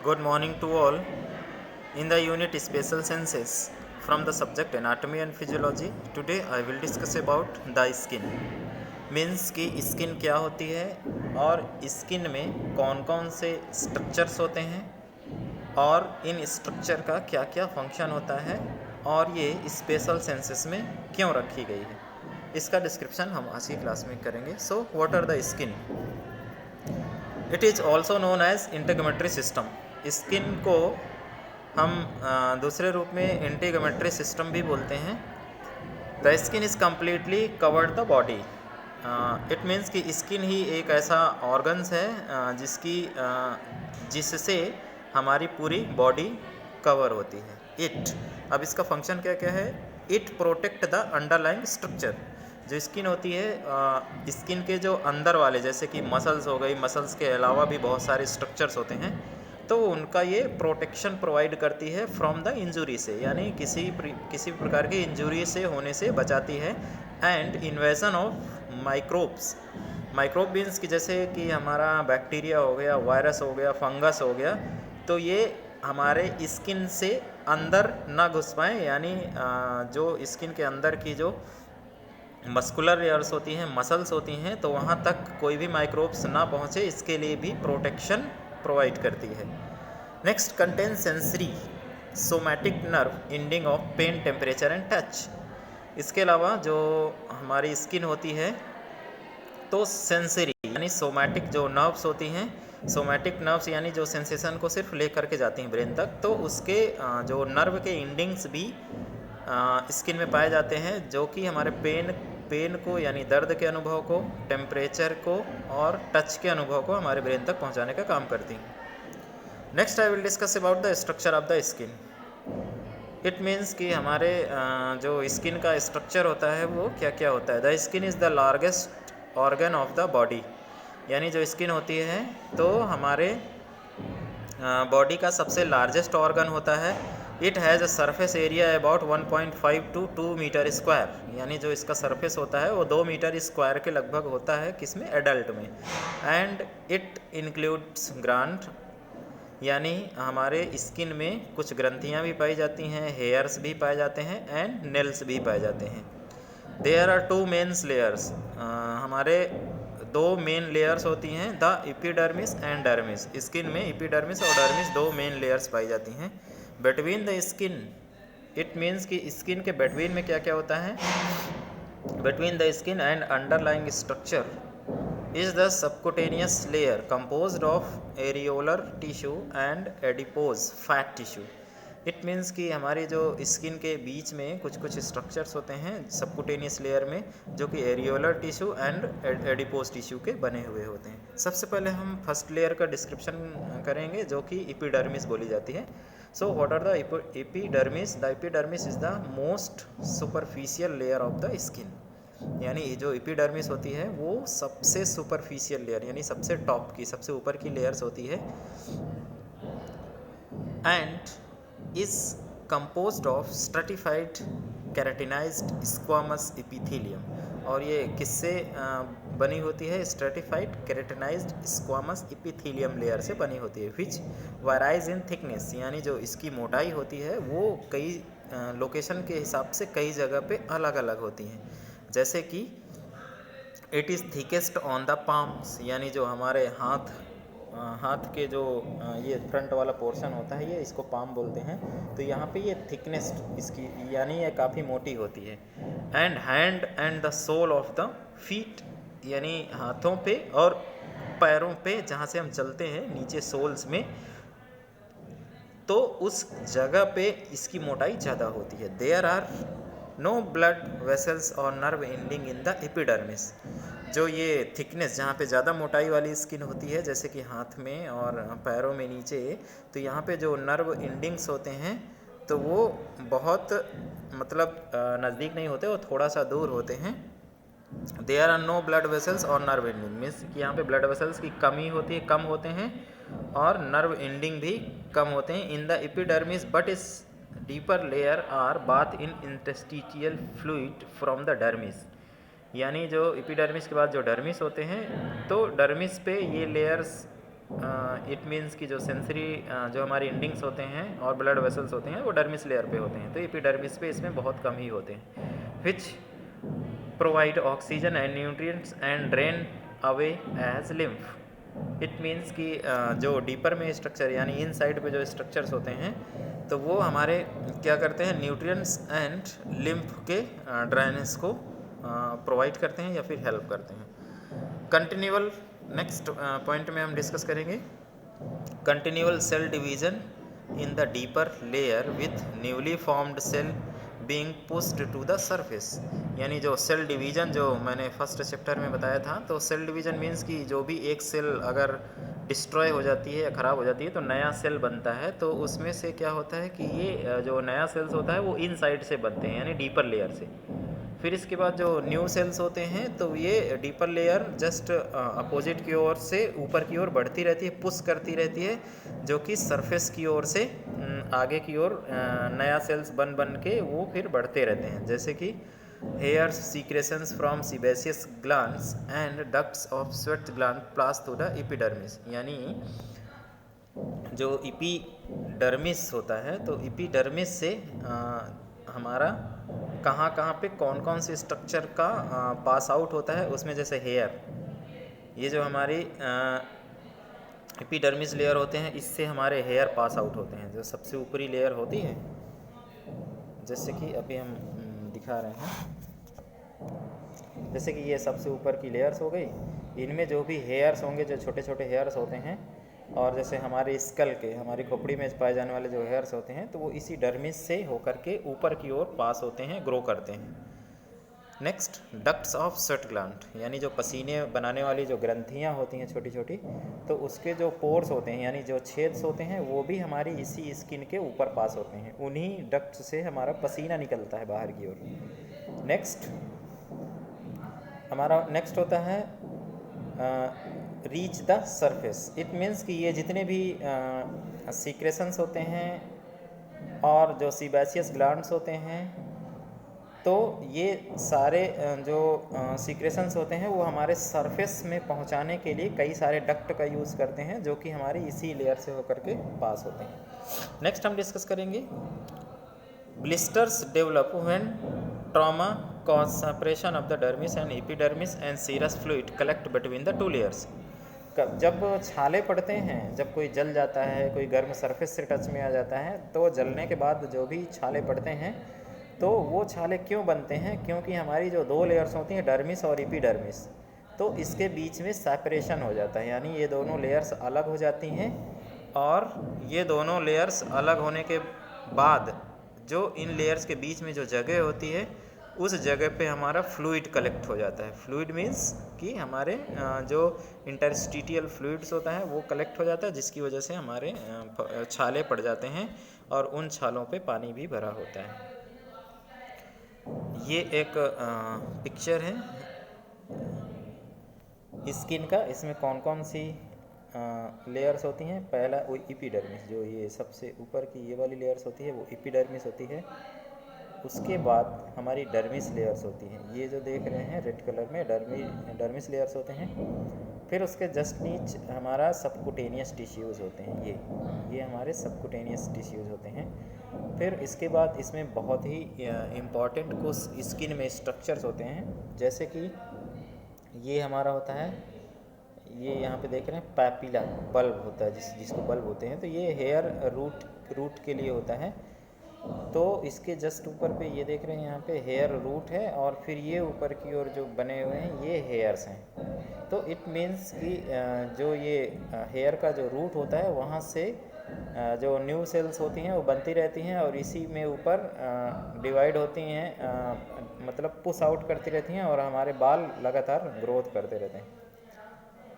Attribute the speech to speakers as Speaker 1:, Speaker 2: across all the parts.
Speaker 1: Good morning to all. In the unit Special Senses from the subject Anatomy and Physiology, today I will discuss about the skin. Means कि skin क्या होती है और skin में कौन कौन से स्ट्रक्चर्स होते हैं और इन स्ट्रक्चर का क्या क्या फंक्शन होता है और ये स्पेशल सेंसेस में क्यों रखी गई है, इसका डिस्क्रिप्शन हम आज की क्लास में करेंगे. So what are the skin? It is also known as integumentary system. Skin को हम दूसरे रूप में इंटीग्यूमेट्री सिस्टम भी बोलते हैं. The skin is completely covered the body. It means कि स्किन ही एक ऐसा ऑर्गन्स है जिससे हमारी पूरी बॉडी कवर होती है. अब इसका फंक्शन क्या क्या है? It protect the underlying structure. जो स्किन होती है, स्किन के जो अंदर वाले जैसे कि मसल्स हो गई, मसल्स के अलावा भी बहुत सारे स्ट्रक्चर्स होते हैं, तो उनका ये प्रोटेक्शन प्रोवाइड करती है फ्रॉम द इंजुरी से, यानी किसी भी प्रकार की इंजुरी से होने से बचाती है. And invasion of microbe means कि जैसे कि हमारा बैक्टीरिया हो गया, वायरस हो गया, फंगस हो गया, तो ये हमारे स्किन से अंदर ना घुस पाएँ, यानी जो स्किन के अंदर की जो मस्कुलर लेयर्स होती हैं, मसल्स होती हैं, तो वहाँ तक कोई भी माइक्रोब्स ना पहुँचे, इसके लिए भी प्रोटेक्शन प्रोवाइड करती है. Next, contain sensory somatic nerve ending of pain, temperature and touch. इसके अलावा जो हमारी स्किन होती है, तो सेंसरी यानी सोमैटिक जो नर्व्स होती हैं, सोमैटिक नर्व्स यानी जो सेंसेशन को सिर्फ ले करके जाती हैं ब्रेन तक, तो उसके जो नर्व के इंडिंग्स भी स्किन में पाए जाते हैं, जो कि हमारे पेन को यानी दर्द के अनुभव को, टेम्परेचर को और टच के अनुभव को हमारे ब्रेन तक पहुंचाने का काम करती हैं. Next I will discuss about the structure of the skin. It means कि हमारे जो स्किन का स्ट्रक्चर होता है वो क्या क्या होता है. The skin is the largest organ of the body. यानी जो स्किन होती है तो हमारे बॉडी का सबसे लार्जेस्ट ऑर्गन होता है. It has a surface area about 1.5 to 2 metre square. यानी जो इसका सरफेस होता है वो 2 मीटर स्क्वायर के लगभग होता है, किसमें? एडल्ट में. एंड इट इंक्लूड्स ग्लैंड, यानी हमारे स्किन में कुछ ग्रंथियाँ भी पाई जाती हैं, हेयर्स भी पाए जाते हैं एंड नेल्स भी पाए जाते हैं. There are 2 mains layers. हमारे 2 मेन लेयर्स होती हैं, the epidermis and dermis. Skin में एपिडर्मिस और डर्मिस 2 मेन लेयर्स पाई जाती हैं. Between the skin, it means कि स्किन के बिटवीन में क्या क्या होता है? Between the skin and underlying structure is the subcutaneous layer composed of areolar tissue and adipose fat tissue. It means कि हमारी जो स्किन के बीच में कुछ कुछ स्ट्रक्चर्स होते हैं सबक्यूटेनियस लेयर में, जो कि areolar tissue and adipose tissue के बने हुए होते हैं. सबसे पहले हम फर्स्ट लेयर का डिस्क्रिप्शन करेंगे, जो कि एपिडर्मिस बोली जाती है. So what are the epidermis? The epidermis is the most superficial layer of the skin. यानी जो एपिडर्मिस होती है वो सबसे सुपरफिशियल लेयर, यानी सबसे टॉप की, सबसे ऊपर की लेयर्स होती है. And is composed of stratified keratinised squamous epithelium. और ये किससे बनी होती है? Stratified keratinised squamous epithelium layer से बनी होती है. विच वाराइज इन थिकनेस, यानी जो इसकी मोटाई होती है वो कई लोकेशन के हिसाब से कई जगह पे अलग अलग होती हैं. जैसे कि it is thickest on the palms, यानी जो हमारे हाथ के जो ये फ्रंट वाला पोर्शन होता है, ये इसको पाम बोलते हैं, तो यहाँ पे ये थिकनेस इसकी, यानी ये काफ़ी मोटी होती है. And hand and the sole of the feet, यानी हाथों पे और पैरों पे जहाँ से हम चलते हैं नीचे सोल्स में, तो उस जगह पे इसकी मोटाई ज़्यादा होती है. There are no blood vessels और nerve ending in the epidermis. जो ये थिकनेस जहाँ पे ज़्यादा मोटाई वाली स्किन होती है, जैसे कि हाथ में और पैरों में नीचे, तो यहाँ पे जो नर्व एंडिंग्स होते हैं तो वो बहुत मतलब नज़दीक नहीं होते, वो थोड़ा सा दूर होते हैं. There are no blood vessels और नर्व एंडिंग, मीन्स कि यहाँ पे ब्लड वेसल्स की कमी होती है, कम होते हैं, और नर्व एंडिंग भी कम होते हैं. In the epidermis but is deeper layer are bath in interstitial fluid from the dermis. यानी जो एपिडर्मिस के बाद जो डर्मिस होते हैं, तो डर्मिस पे ये लेयर्स इट मीन्स कि जो सेंसरी जो हमारी एंडिंग्स होते हैं और ब्लड वेसल्स होते हैं वो डर्मिस लेयर पे होते हैं, तो एपिडर्मिस पे इसमें बहुत कम ही होते हैं। Which provide oxygen and nutrients and drain away as lymph. It means कि जो डीपर में स्ट्रक्चर यानी इन साइड पे जो स्ट्रक्चर्स होते हैं तो वो हमारे क्या करते हैं, न्यूट्रिएंट्स एंड लिम्फ के ड्रेनेज को प्रोवाइड करते हैं या फिर हेल्प करते हैं। कंटिन्यूअल नेक्स्ट पॉइंट में हम डिस्कस करेंगे continual cell division in the deeper layer with newly formed cell being pushed to the surface. यानी जो सेल डिवीज़न जो मैंने फर्स्ट चैप्टर में बताया था, तो सेल डिवीज़न मीन्स कि जो भी एक सेल अगर डिस्ट्रॉय हो जाती है या ख़राब हो जाती है तो नया सेल बनता है, तो उसमें से क्या होता है कि ये जो नया सेल्स होता है वो इन साइड से बनते हैं यानी डीपर लेयर से। फिर इसके बाद जो न्यू सेल्स होते हैं तो ये डीपर लेयर जस्ट अपोजिट की ओर से ऊपर की ओर बढ़ती रहती है, पुश करती रहती है, जो कि सरफेस की ओर से आगे की ओर नया सेल्स बन बन के वो फिर बढ़ते रहते हैं। जैसे कि hairs secretions from sebaceous glands and ducts of sweat gland pass through the epidermis. यानी जो एपिडर्मिस होता है तो एपिडर्मिस से हमारा कहाँ कहाँ पे कौन कौन से स्ट्रक्चर का पास आउट होता है, उसमें जैसे हेयर, ये जो हमारी एपिडर्मिस लेयर होते हैं इससे हमारे हेयर पास आउट होते हैं, जो सबसे ऊपरी लेयर होती है, जैसे कि अभी हम दिखा रहे हैं। जैसे कि ये सबसे ऊपर की लेयर्स हो गई, इनमें जो भी हेयर्स होंगे, जो छोटे छोटे हेयर्स होते हैं, और जैसे हमारे स्कल के, हमारी खोपड़ी में पाए जाने वाले जो हेयर्स होते हैं तो वो इसी डर्मिस से होकर के ऊपर की ओर पास होते हैं, ग्रो करते हैं। Next ducts of sweat gland, यानी जो पसीने बनाने वाली जो ग्रंथियाँ होती हैं छोटी छोटी, तो उसके जो पोर्स होते हैं यानी जो छेद होते हैं वो भी हमारी इसी स्किन के ऊपर पास होते हैं, उन्हीं डक्ट्स से हमारा पसीना निकलता है बाहर की ओर। नेक्स्ट हमारा नेक्स्ट होता है reach the surface. It means कि ये जितने भी सीक्रेशंस होते हैं और जो सीबेसियस ग्लैंड्स होते हैं, तो ये सारे जो सीक्रेशंस होते हैं वो हमारे सरफेस में पहुंचाने के लिए कई सारे डक्ट का यूज़ करते हैं, जो कि हमारी इसी लेयर से होकर के पास होते हैं। नेक्स्ट हम डिस्कस करेंगे blisters develop when trauma cause separation of the dermis and epidermis and serous fluid collect between the two layers। जब छाले पड़ते हैं, जब कोई जल जाता है, कोई गर्म सरफेस से टच में आ जाता है, तो जलने के बाद जो भी छाले पड़ते हैं तो वो छाले क्यों बनते हैं, क्योंकि हमारी जो दो लेयर्स होती हैं डर्मिस और एपिडर्मिस, तो इसके बीच में सेपरेशन हो जाता है, यानी ये दोनों लेयर्स अलग हो जाती हैं, और ये दोनों लेयर्स अलग होने के बाद जो इन लेयर्स के बीच में जो जगह होती है उस जगह पे हमारा फ्लूइड कलेक्ट हो जाता है। फ्लूइड मीन्स कि हमारे जो इंटरस्टिटियल फ्लूइड्स होता है वो कलेक्ट हो जाता है, जिसकी वजह से हमारे छाले पड़ जाते हैं और उन छालों पे पानी भी भरा होता है। ये एक पिक्चर है स्किन का, इसमें कौन कौन सी लेयर्स होती हैं। पहला वो एपिडर्मिस, जो ये सबसे ऊपर की ये वाली लेयर्स होती है वो एपिडर्मिस होती है। उसके बाद हमारी डर्मिस लेयर्स होती हैं, ये जो देख रहे हैं रेड कलर में डर्मिस लेयर्स होते हैं। फिर उसके जस्ट नीच हमारा सबकुटेनियस टिश्यूज़ होते हैं, ये हमारे सबकुटेनियस टिश्यूज़ होते हैं। फिर इसके बाद इसमें बहुत ही इम्पॉर्टेंट कुछ स्किन में स्ट्रक्चर्स होते हैं, जैसे कि ये हमारा होता है, ये यहाँ पे देख रहे हैं पैपिला बल्ब होता है, जिसको बल्ब होते हैं, तो ये हेयर रूट के लिए होता है। तो इसके जस्ट ऊपर पे ये देख रहे हैं यहाँ पे हेयर रूट है, और फिर ये ऊपर की ओर जो बने हुए हैं ये हेयर्स हैं। तो इट मीन्स कि जो ये हेयर का जो रूट होता है वहाँ से जो न्यू सेल्स होती हैं वो बनती रहती हैं, और इसी में ऊपर डिवाइड होती हैं, मतलब पुश आउट करती रहती हैं, और हमारे बाल लगातार ग्रोथ करते रहते हैं।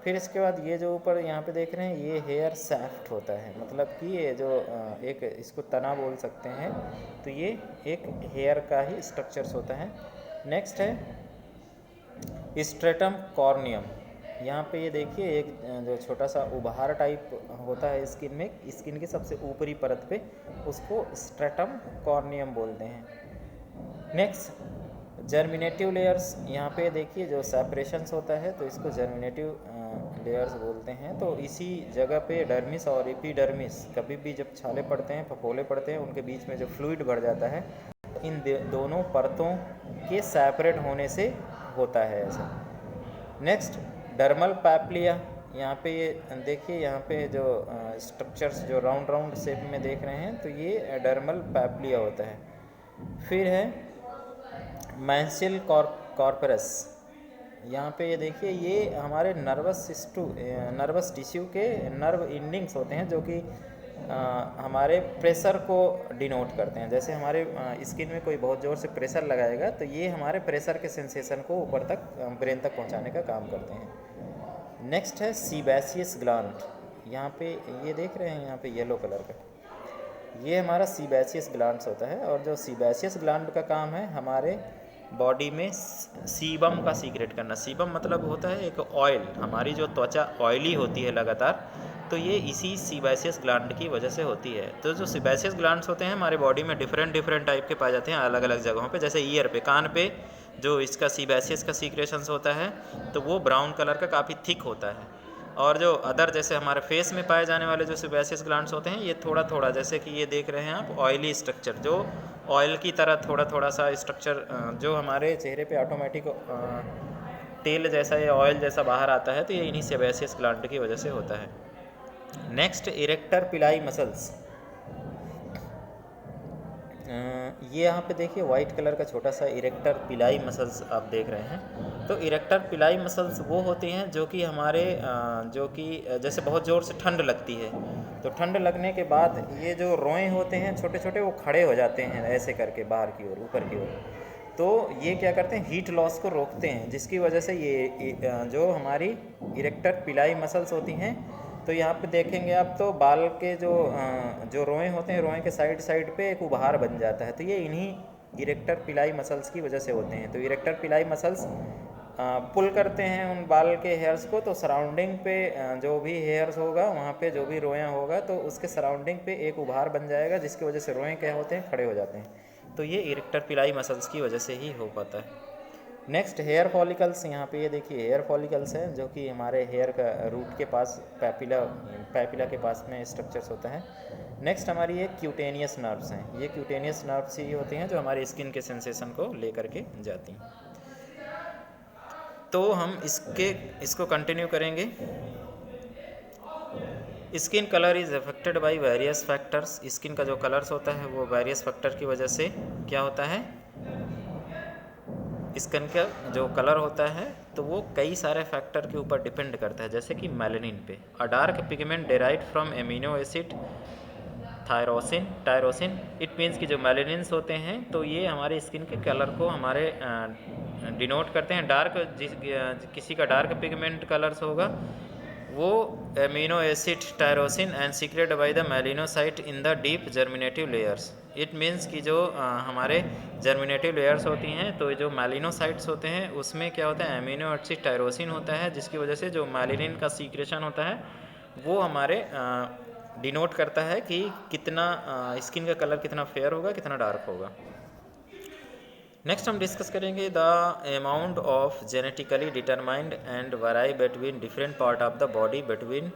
Speaker 1: फिर इसके बाद ये जो ऊपर यहाँ पे देख रहे हैं ये हेयर सैफ्ट होता है, मतलब कि ये जो एक इसको तना बोल सकते हैं, तो ये एक हेयर का ही स्ट्रक्चर्स होता है। नेक्स्ट है स्ट्रेटम कॉर्नियम। यहाँ पे ये देखिए एक जो छोटा सा उभार टाइप होता है स्किन में, स्किन की सबसे ऊपरी परत पे, उसको स्ट्रेटम कॉर्नियम बोलते हैं। नेक्स्ट जर्मिनेटिव लेयर्स, यहाँ पे देखिए जो सेपरेशंस होता है तो इसको जर्मिनेटिव लेयर्स बोलते हैं। तो इसी जगह पे डर्मिस और एपिडर्मिस, कभी भी जब छाले पड़ते हैं, फफोले पड़ते हैं, उनके बीच में जो फ्लूइड भर जाता है, इन दोनों परतों के सेपरेट होने से होता है ऐसा। नेक्स्ट डर्मल पैप्लिया, यहाँ पे ये देखिए, यहाँ पे जो स्ट्रक्चर्स जो राउंड राउंड शेप में देख रहे हैं, तो ये डर्मल पैप्लिया होता है। फिर है मैंसिल कॉर्परस, यहाँ पे ये देखिए, ये हमारे नर्वस टिश्यू के नर्व इंडिंग्स होते हैं, जो कि हमारे प्रेशर को डिनोट करते हैं। जैसे हमारे स्किन में कोई बहुत ज़ोर से प्रेशर लगाएगा, तो ये हमारे प्रेशर के सेंसेशन को ऊपर तक ब्रेन तक पहुंचाने का काम करते हैं। नेक्स्ट है सीबैसियस ग्लैंड, यहाँ पे ये देख रहे हैं, यहाँ पे येलो कलर का, ये हमारा सीबैसियस ग्लैंड होता है। और जो सीबैसियस ग्लैंड का काम है हमारे बॉडी में सीबम का सीक्रेट करना। सीबम मतलब होता है एक ऑयल, हमारी जो त्वचा ऑयली होती है लगातार, तो ये इसी सीबैसियस ग्लैंड की वजह से होती है। तो जो सीबैसियस ग्लैंड्स होते हैं हमारे बॉडी में डिफरेंट टाइप के पाए जाते हैं अलग अलग जगहों पे। जैसे ईयर पे, कान पे जो इसका सीबैसियस का सीक्रेशंस होता है, तो वो ब्राउन कलर का काफ़ी थिक होता है। और जो अदर जैसे हमारे फेस में पाए जाने वाले जो सीबैसियस ग्लैंड्स होते हैं, ये थोड़ा थोड़ा, जैसे कि ये देख रहे हैं आप, ऑयली स्ट्रक्चर, जो ऑयल की तरह थोड़ा सा स्ट्रक्चर, जो हमारे चेहरे पे ऑटोमेटिक तेल जैसा या ऑयल जैसा बाहर आता है, तो ये इन्हीं सेबैसियस ग्लैंड की वजह से होता है। नेक्स्ट इरेक्टर पिलाई मसल्स, ये यहाँ पे देखिए वाइट कलर का छोटा सा इरेक्टर पिलाई मसल्स आप देख रहे हैं। तो इरेक्टर पिलाई मसल्स वो होती हैं जो कि हमारे जो कि जैसे बहुत ज़ोर से ठंड लगती है, तो ठंड लगने के बाद ये जो रोए होते हैं छोटे छोटे, वो खड़े हो जाते हैं ऐसे करके बाहर की ओर, ऊपर की ओर। तो ये क्या करते हैं, हीट लॉस को रोकते हैं, जिसकी वजह से ये जो हमारी इरेक्टर पिलाई मसल्स होती हैं, तो यहाँ पे देखेंगे आप, तो बाल के जो रोए होते हैं, रोए के साइड पे एक उभार बन जाता है, तो ये इन्हीं इरेक्टर पिलाई मसल्स की वजह से होते हैं। तो इरेक्टर पिलाई मसल्स पुल करते हैं उन बाल के हेयर्स को, तो सराउंडिंग पे जो भी हेयर्स होगा, वहाँ पे जो भी रोया होगा, तो उसके सराउंडिंग पे एक उभार बन जाएगा, जिसकी वजह से रोए क्या होते हैं, खड़े हो जाते हैं। तो ये इरेक्टर पिलाई मसल्स की वजह से ही हो पाता है। नेक्स्ट हेयर फॉलिकल्स, यहाँ पे ये देखिए हेयर फॉलिकल्स हैं, जो कि हमारे हेयर का रूट के पास पैपिला के पास में स्ट्रक्चर्स होता है। नेक्स्ट हमारी ये क्यूटेनियस नर्व्स हैं, ये क्यूटेनियस नर्व्स ही होती हैं जो हमारी स्किन के सेंसेशन को लेकर के जाती हैं। तो हम इसको कंटिन्यू करेंगे। Skin colour is affected by various factors, skin का जो कलर्स होता है वो वेरियस फैक्टर की वजह से क्या होता है, स्किन का जो कलर होता है तो वो कई सारे फैक्टर के ऊपर डिपेंड करता है। जैसे कि मेलानिन पे, अ dark pigment derived from amino acid tyrosine, it means कि जो मेलानिन्स होते हैं तो ये हमारे स्किन के कलर को हमारे डिनोट करते हैं। किसी का डार्क पिगमेंट कलर्स होगा वो amino acid tyrosine and secreted by the melanocyte in the deep germinative layers. It means कि जो हमारे जर्मिनेटिव लेयर्स होती हैं, तो जो मेलानोसाइट्स होते हैं उसमें क्या होता है, एमिनो एसिड टायरोसिन होता है, जिसकी वजह से जो मेलानिन का सीक्रेशन होता है वो हमारे डिनोट करता है कि कितना स्किन का कलर कितना फेयर होगा, कितना डार्क होगा। नेक्स्ट हम डिस्कस करेंगे the amount of genetically determined and vary between different part of the body between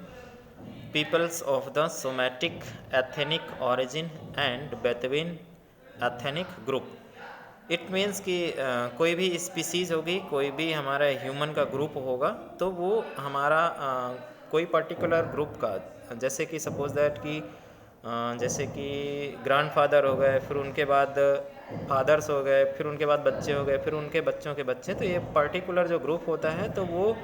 Speaker 1: peoples of the somatic ethnic origin and between ethnic group. It means कि कोई भी species होगी, कोई भी हमारा ह्यूमन का ग्रुप होगा, तो वो हमारा कोई पर्टिकुलर ग्रुप का, जैसे कि सपोज दैट कि जैसे कि ग्रैंडफादर हो गए, फिर उनके बाद फादर्स हो गए, फिर उनके बाद बच्चे हो गए, फिर उनके बच्चों के बच्चे, तो ये पर्टिकुलर जो ग्रुप होता है तो वो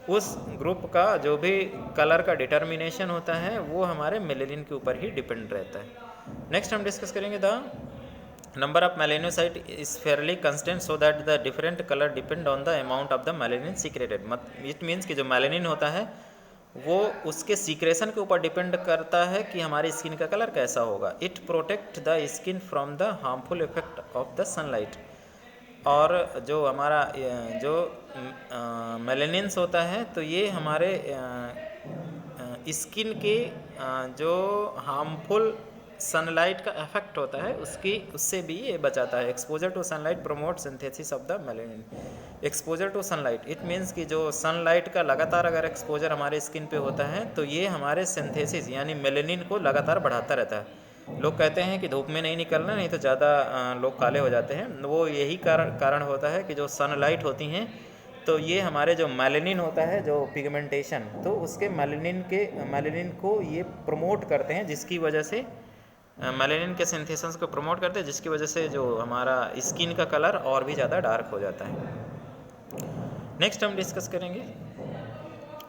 Speaker 1: उस ग्रुप का जो भी कलर का डिटर्मिनेशन होता है वो हमारे मेलेनिन के ऊपर ही डिपेंड रहता है। नेक्स्ट हम डिस्कस करेंगे the number of melanocyte is fairly constant so that the different colour depend on the amount of the melanin secreted. It means कि जो मेलानिन होता है वो उसके सीक्रेशन के ऊपर डिपेंड करता है कि हमारी स्किन का कलर कैसा होगा। It protect the skin from the harmful effect of the sunlight. और जो हमारा जो मेलानिन्स होता है तो ये हमारे स्किन के जो हार्मफुल सनलाइट का इफेक्ट होता है उससे भी ये बचाता है। Exposure to sunlight promote synthesis of the melanin. Exposure to sunlight it means कि जो सनलाइट का लगातार अगर एक्सपोजर हमारे स्किन पे होता है तो ये हमारे सिंथेसिस यानी मेलेनिन को लगातार बढ़ाता रहता है। लोग कहते हैं कि धूप में नहीं निकलना, नहीं तो ज़्यादा लोग काले हो जाते हैं। वो यही कारण होता है कि जो सनलाइट होती हैं तो ये हमारे जो मेलेनिन होता है, जो पिगमेंटेशन, तो उसके मेलेनिन को ये प्रमोट करते हैं, जिसकी वजह से मेलेनिन के सिंथेसिस को प्रमोट करते हैं, जिसकी वजह से जो हमारा स्किन का कलर और भी ज़्यादा डार्क हो जाता है। नेक्स्ट हम डिस्कस करेंगे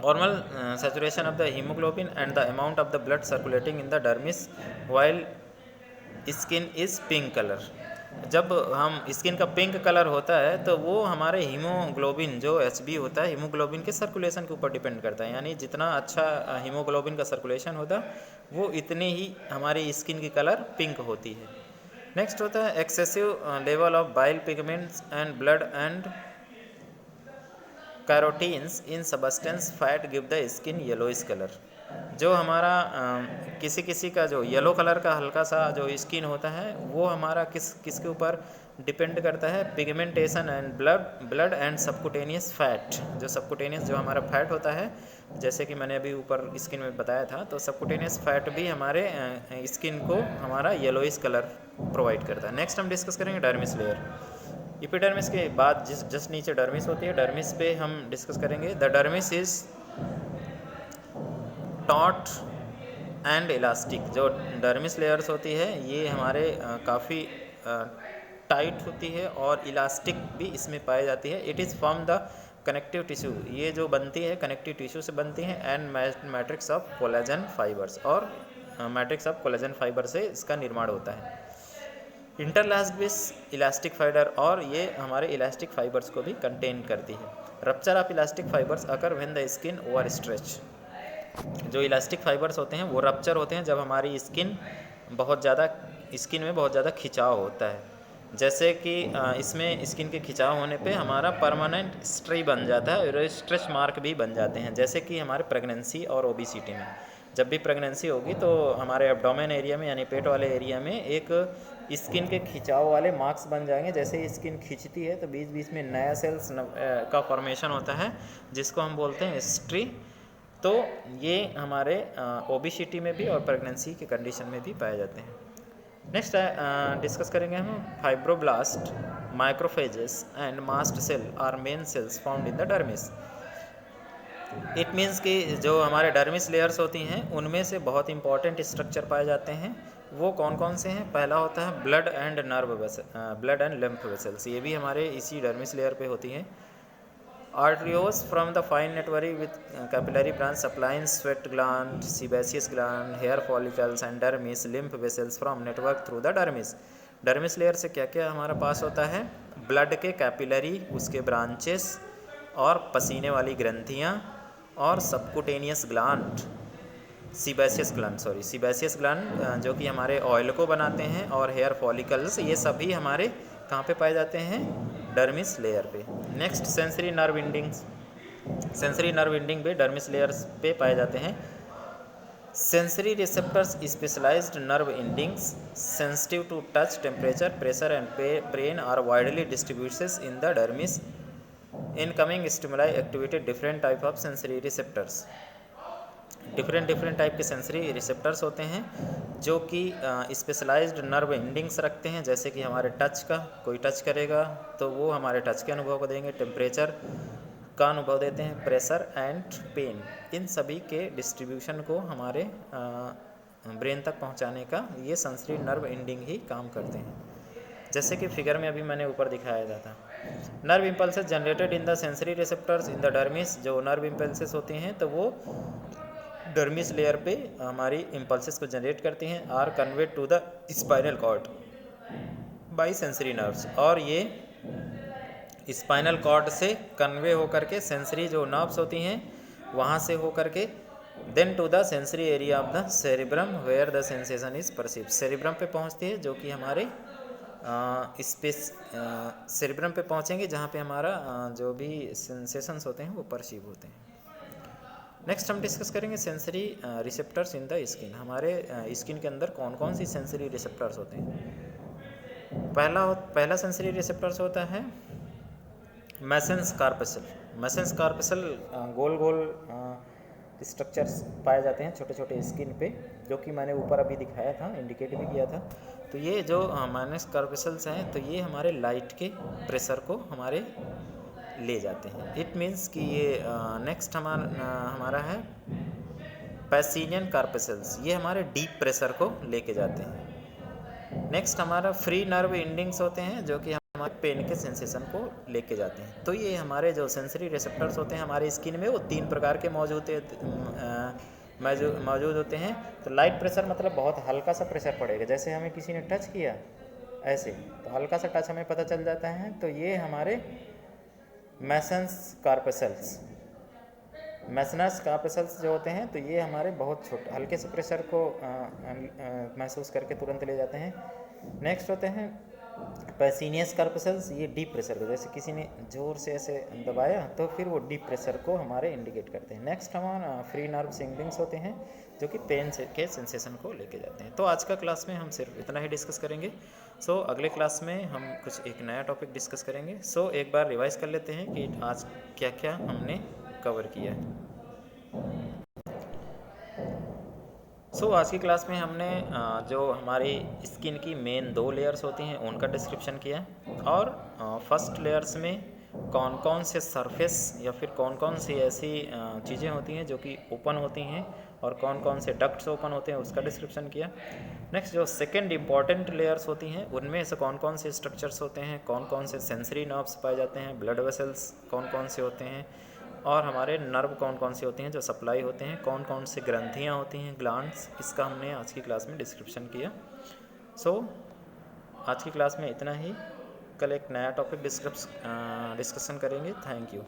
Speaker 1: normal saturation of the haemoglobin and the amount of the blood circulating in the dermis while skin is pink colour. जब हम स्किन का पिंक कलर होता है तो वो हमारे हीमोग्लोबिन जो HB होता है, हीमोग्लोबिन के सर्कुलेशन के ऊपर डिपेंड करता है। यानी जितना अच्छा हीमोग्लोबिन का सर्कुलेशन होता वो इतनी ही हमारी स्किन की कलर पिंक होती है। नेक्स्ट होता है excessive level of bile pigments and blood and carotenes in substance fat give the skin yellowish colour. जो हमारा किसी किसी का जो येलो कलर का हल्का सा जो स्किन होता है वो हमारा किसके ऊपर डिपेंड करता है, pigmentation and blood and subcutaneous fat. जो सबकुटेनियस जो हमारा फैट होता है, जैसे कि मैंने अभी ऊपर स्किन में बताया था, तो सबकुटेनियस फैट भी हमारे स्किन को हमारा येलोइश कलर प्रोवाइड करता है। नेक्स्ट हम डिस्कस करेंगे डर्मिस लेयर। एपिडर्मिस के बाद जस्ट नीचे डर्मिस होती है, डर्मिस पे हम डिस्कस करेंगे। The dermis is taught and elastic. जो डर्मिस लेयर्स होती है ये हमारे काफ़ी टाइट होती है और इलास्टिक भी इसमें पाई जाती है। It is from the connective tissue, ये जो बनती है कनेक्टिव टिश्यू से बनती है, and matrix of collagen fibres, और मैट्रिक्स ऑफ कोलेजन फाइबर से इसका निर्माण होता है। इंटरलास्ड विथ इलास्टिक फाइबर, और ये हमारे इलास्टिक फाइबर्स को भी कंटेन करती है। Rupture of elastic fibres occur when the skin over stretch. जो इलास्टिक फाइबर्स होते हैं वो रप्चर होते हैं जब हमारी स्किन में बहुत ज़्यादा खिंचाव होता है। जैसे कि इसमें स्किन के खिंचाव होने पे हमारा परमानेंट स्ट्री बन जाता है और स्ट्रेच मार्क भी बन जाते हैं। जैसे कि हमारे प्रेगनेंसी और ओबेसिटी में, जब भी प्रेगनेंसी होगी तो हमारे एब्डोमेन एरिया में यानी पेट वाले एरिया में एक स्किन के खिंचाव वाले मार्क्स बन जाएंगे। जैसे ही स्किन खिंचती है तो बीच बीच में नया सेल्स का फॉर्मेशन होता है, जिसको हम बोलते हैं स्ट्री। तो ये हमारे ओबेसिटी में भी और प्रेगनेंसी के कंडीशन में भी पाए जाते हैं। नेक्स्ट डिस्कस करेंगे हम fibroblast, macrophages and mast cell are main cells found in the dermis. It means कि जो हमारे डर्मिस लेयर्स होती हैं उनमें से बहुत इंपॉर्टेंट स्ट्रक्चर पाए जाते हैं। वो कौन कौन से हैं? पहला होता है ब्लड एंड लिम्फ वेसल्स, ये भी हमारे इसी डर्मिस लेयर पे होती हैं। Arterioles from the fine network with capillary branch supplying sweat gland, sebaceous gland, hair follicles and dermis, lymph vessels from network through the dermis। Dermis layer से क्या क्या हमारा पास होता है? ब्लड के कैपिलरी, उसके ब्रांचेस और पसीने वाली ग्रंथियाँ और सबकुटेनियस ग्लैंड, सीबेसियस ग्लैंड जो कि हमारे ऑयल को बनाते हैं, और हेयर फॉलिकल्स, ये सभी हमारे कहाँ पे पाए जाते हैं? डर्मिस लेयर पे। Next sensory nerve endings, sensory nerve ending भी डर्मिस लेयर्स पे पाए जाते हैं। Sensory receptors specialised nerve endings sensitive to touch, temperature, pressure and pain are widely distributed in the dermis. Incoming stimuli activated different type of sensory receptors. Different type के sensory receptors होते हैं जो कि specialised nerve endings रखते हैं। जैसे कि हमारे टच का, कोई टच करेगा तो वो हमारे टच के अनुभव को देंगे, टेम्परेचर का अनुभव देते हैं, प्रेशर एंड पेन, इन सभी के डिस्ट्रीब्यूशन को हमारे ब्रेन तक पहुंचाने का ये सेंसरी नर्व एंडिंग ही काम करते हैं। जैसे कि फिगर में अभी मैंने ऊपर दिखाया था, nerve impulses generated in the sensory receptors in the dermis. जो नर्व इम्पल्सेस होते हैं तो वो डर्मिस लेयर पे हमारी इम्पल्सेस को जनरेट करती हैं, are conveyed to the spinal cord by sensory nerves, और ये स्पाइनल कॉर्ड से कन्वे होकर के सेंसरी जो नर्व्स होती हैं वहाँ से होकर के then to the sensory area of the cerebrum where the sensation is perceived. Cerebrum पे पहुँचती है, जो कि हमारे सेरिब्रम पे पहुँचेंगे जहाँ पे हमारा जो भी सेंसेशंस होते हैं वो परसीव होते हैं। नेक्स्ट हम डिस्कस करेंगे sensory receptors in the skin. हमारे स्किन के अंदर कौन कौन सी सेंसरी रिसेप्टर्स होते हैं। पहला सेंसरी रिसेप्टर्स होता है मैसेंस कार्पेसल। मैसेंस कार्पेसल गोल गोल स्ट्रक्चर्स पाए जाते हैं छोटे छोटे स्किन पे, जो कि मैंने ऊपर अभी दिखाया था, इंडिकेट भी किया था। तो ये जो मैसेंस कार्पेसल्स हैं, तो ये हमारे लाइट के प्रेशर को हमारे ले जाते हैं। इट मीन्स कि ये नेक्स्ट हमारा है पैसिनियन कार्पेसल्स। ये हमारे डीप प्रेशर को लेके जाते हैं। नेक्स्ट हमारा फ्री नर्व एंडिंग्स होते हैं, जो कि हमारे पेन के सेंसेशन को लेके जाते हैं। तो ये हमारे जो सेंसरी रिसेप्टर्स होते हैं हमारे स्किन में, वो 3 प्रकार के मौजूद होते हैं। तो लाइट प्रेशर मतलब बहुत हल्का सा प्रेशर पड़ेगा, जैसे हमें किसी ने टच किया ऐसे, तो हल्का सा टच हमें पता चल जाता है। तो ये हमारे मैसेंस कार्पेसल्स जो होते हैं, तो ये हमारे बहुत छोटे हल्के से प्रेशर को महसूस करके तुरंत ले जाते हैं। नेक्स्ट होते हैं पैसिनियस कार्पेसल्स। ये डीप प्रेशर को, जैसे किसी ने ज़ोर से ऐसे दबाया तो फिर वो डीप प्रेशर को हमारे इंडिकेट करते हैं। नेक्स्ट हमारा फ्री नर्व एंडिंग्स होते हैं, जो कि पेन के सेंसेशन को लेके जाते हैं। तो आज का क्लास में हम सिर्फ इतना ही डिस्कस करेंगे। सो अगले क्लास में हम कुछ एक नया टॉपिक डिस्कस करेंगे। सो एक बार रिवाइज कर लेते हैं कि आज क्या क्या हमने कवर किया है। आज की क्लास में हमने जो हमारी स्किन की मेन 2 लेयर्स होती हैं उनका डिस्क्रिप्शन किया, और फर्स्ट लेयर्स में कौन कौन से सरफेस या फिर कौन कौन सी ऐसी चीज़ें होती हैं जो कि ओपन होती हैं, और कौन कौन से डक्ट्स ओपन होते हैं उसका डिस्क्रिप्शन किया। नेक्स्ट जो सेकंड इम्पॉर्टेंट लेयर्स होती हैं, उनमें से कौन कौन से स्ट्रक्चर्स होते हैं, कौन कौन से सेंसरी नर्व्स पाए जाते हैं, ब्लड वेसल्स कौन कौन से होते हैं, और हमारे नर्व कौन कौन से होते हैं जो सप्लाई होते हैं, कौन कौन से ग्रंथियाँ होती हैं, ग्लैंड्स, इसका हमने आज की क्लास में डिस्क्रिप्शन किया। आज की क्लास में इतना ही। कल एक नया टॉपिक डिस्कशन करेंगे। Thank you.